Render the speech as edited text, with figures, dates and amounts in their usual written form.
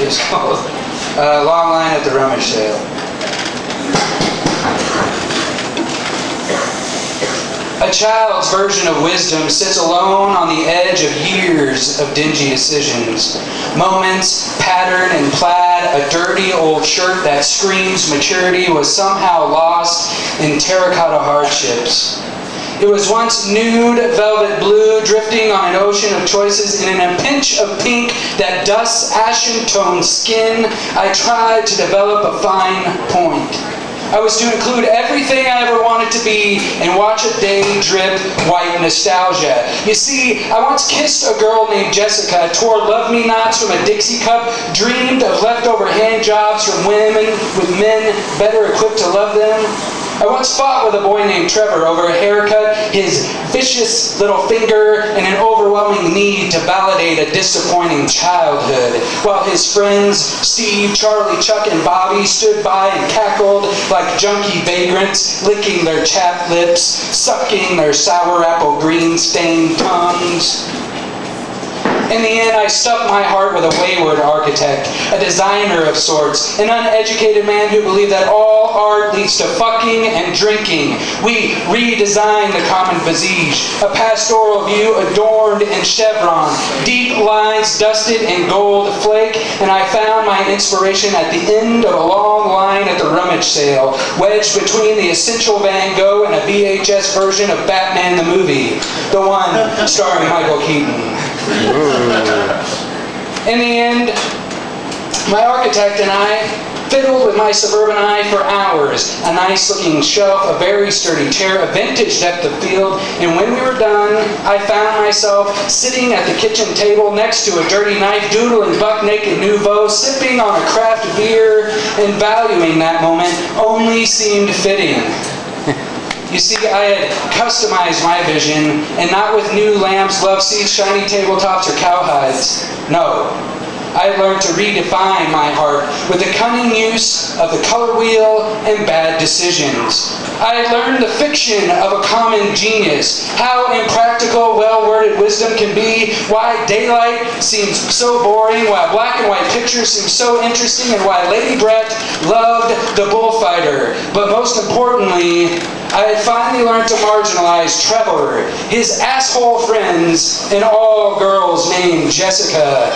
was called. Long line at the rummage sale. A child's version of wisdom sits alone on the edge of years of dingy decisions. Moments, pattern and plaid, a dirty old shirt that screams maturity was somehow lost in terracotta hardships. It was once nude, velvet blue, drifting on an ocean of choices, and in a pinch of pink that dusts ashen-toned skin, I tried to develop a fine point. I was to include everything I ever wanted to be and watch a day drip white nostalgia. You see, I once kissed a girl named Jessica, tore love-me-nots from a Dixie cup, dreamed of leftover hand jobs from women with men better equipped to love them. I once fought with a boy named Trevor over a haircut, his vicious little finger, and an overwhelming need to validate a disappointing childhood, while his friends, Steve, Charlie, Chuck, and Bobby, stood by and cackled like junkie vagrants, licking their chapped lips, sucking their sour apple green stained tongues. In the end, I stuffed my heart with a wayward architect, a designer of sorts, an uneducated man who believed that all art leads to fucking and drinking. We redesigned the common visage, a pastoral view adorned in chevron, deep lines dusted in gold flake, and I found my inspiration at the end of a long line at the rummage sale, wedged between the essential Van Gogh and a VHS version of Batman the movie, the one starring Michael Keaton. In the end, my architect and I fiddled with my suburban eye for hours. A nice-looking shelf, a very sturdy chair, a vintage depth of field, and when we were done, I found myself sitting at the kitchen table next to a dirty knife, doodling buck-naked nouveau, sipping on a craft beer, and valuing that moment only seemed fitting. You see, I had customized my vision, and not with new lamps, love seats, shiny tabletops, or cowhides. No. I had learned to redefine my heart with the cunning use of the color wheel and bad decisions. I had learned the fiction of a common genius, how impractical, well-worded wisdom can be, why daylight seems so boring, why black and white pictures seem so interesting, and why Lady Brett loved the bullfighter. But most importantly, I had finally learned to marginalize Trevor, his asshole friends, and all girls named Jessica.